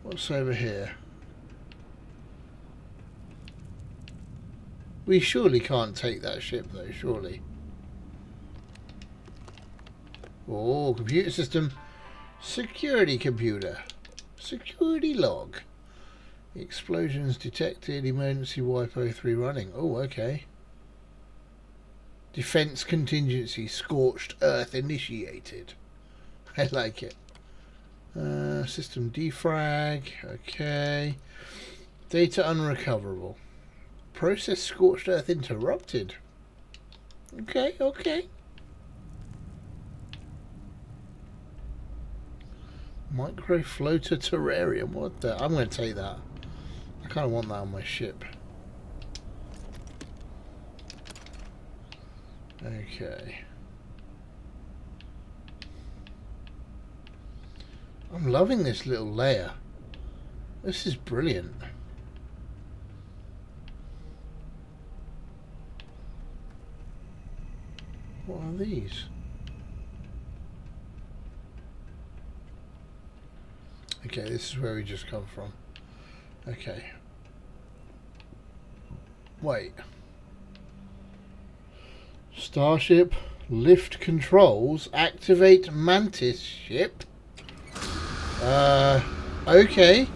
S1: What's over here? We surely can't take that ship though, surely. Oh, computer system. Security computer. Security log. Explosions detected. Emergency Wi-Fi 3 running. Oh, okay. Defense contingency. Scorched earth initiated. I like it. System defrag. Okay. Data unrecoverable. Process scorched earth interrupted. Okay, okay. Micro floater terrarium. What the? I'm going to take that. I kind of want that on my ship. Okay. I'm loving this little layer. This is brilliant. What are these? Okay, this is where we just come from. Okay. Wait. Starship lift controls activate Mantis ship. Okay.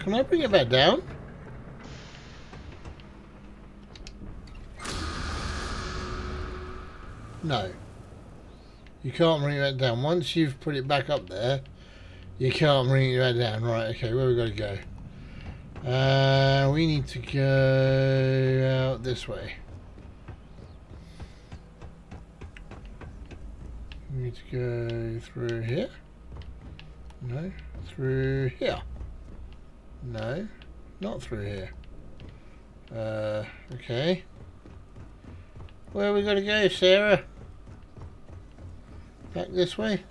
S1: Can I bring it back down? No. You can't bring it back down. Once you've put it back up there, you can't bring it back down. Right, okay, where we got to go? We need to go out this way. We need to go through here. No, through here. No, not through here. Okay. Where are we going to go, Sarah? Back this way?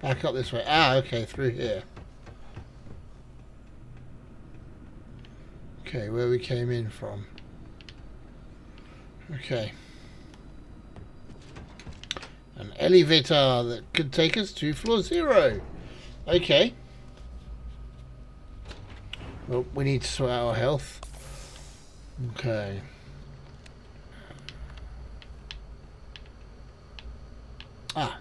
S1: Back up this way. Ah, okay, through here. Okay, where we came in from. Okay. An elevator that could take us to floor 0. Okay. Well, we need to sort out our health. Okay. Ah.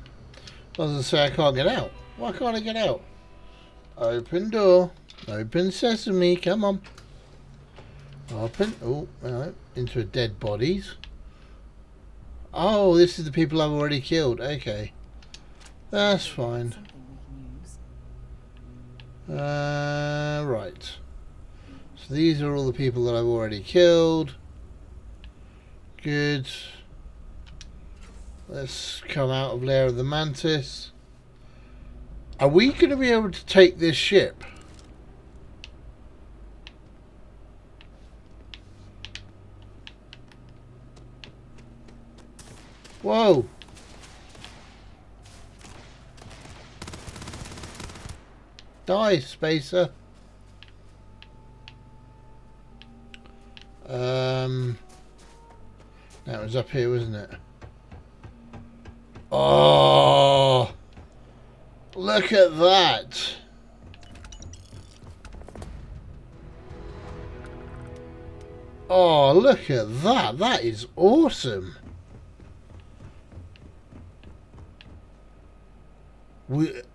S1: I was going to say I can't get out. Why can't I get out? Open door. Open sesame. Come on. Open. Oh, no. Into dead bodies. Oh, this is the people I've already killed. Okay. That's fine. Right. So these are all the people that I've already killed. Good. Let's come out of Lair of the Mantis. Are we going to be able to take this ship? Whoa. Die, Spacer. That was up here, wasn't it? Oh, look at that. Oh, look at that. That is awesome. Wait,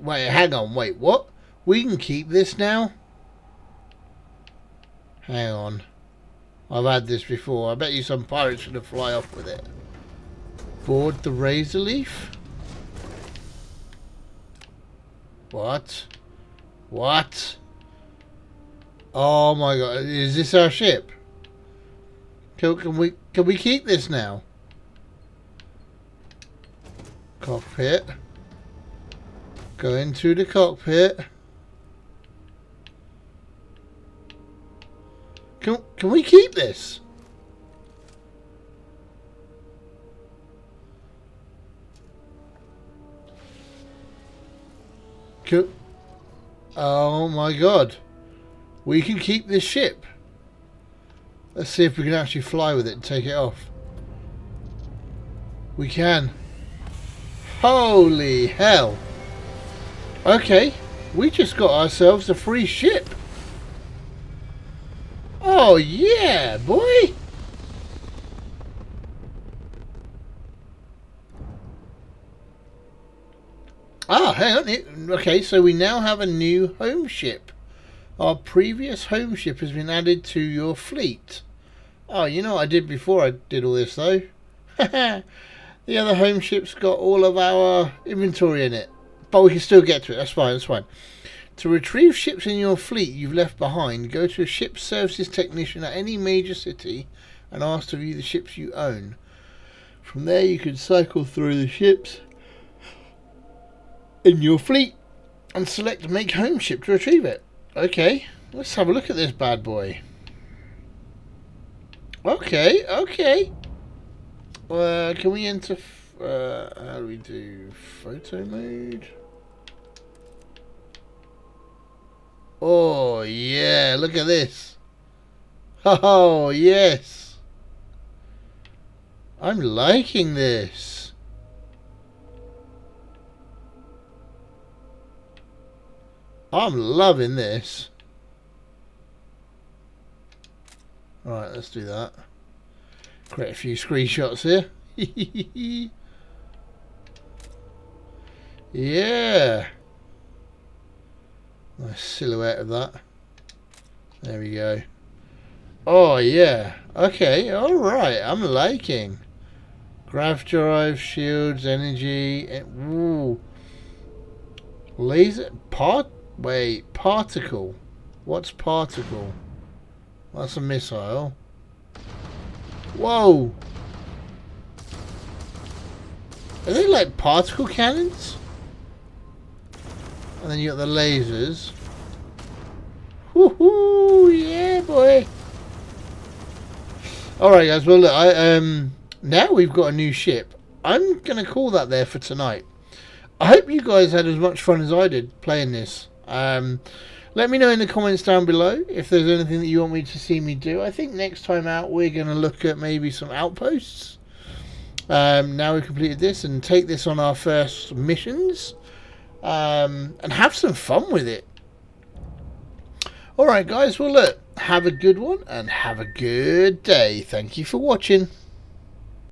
S1: hang on. Wait, what? We can keep this now? Hang on. I've had this before. I bet you some pirate's going to fly off with it. Board the Razor Leaf? What? What? Oh my god. Is this our ship? Can we keep this now? Cockpit. Go into the cockpit. Can we keep this? Oh my god. We can keep this ship. Let's see if we can actually fly with it and take it off. We can. Holy hell. Okay. We just got ourselves a free ship. Oh yeah, boy. Ah, hang on. Okay, so we now have a new home ship. Our previous home ship has been added to your fleet. Oh, you know what I did before I did all this, though? The other home ship's got all of our inventory in it. But we can still get to it. That's fine, that's fine. To retrieve ships in your fleet you've left behind, go to a ship services technician at any major city and ask to view the ships you own. From there you can cycle through the ships in your fleet and select make home ship to retrieve it. Okay, let's have a look at this bad boy. Okay, okay. Can we enter how do we do photo mode? Oh yeah, look at this. Oh yes, I'm liking this. I'm loving this. Alright, let's do that. Create a few screenshots here. Yeah. Nice silhouette of that. There we go. Oh yeah. Okay. All right. I'm liking. Grav drive, shields, energy. Ooh. Laser wait, particle. What's particle? That's a missile. Whoa. Are they like particle cannons? And then you got the lasers. Woohoo! Yeah, boy. All right, guys. Well, look, now we've got a new ship. I'm gonna call that there for tonight. I hope you guys had as much fun as I did playing this. Let me know in the comments down below if there's anything that you want me to see me do. I think next time out we're gonna look at maybe some outposts. Now we've completed this and take this on our first missions. And have some fun with it. Alright guys, well look, have a good one and have a good day. Thank you for watching.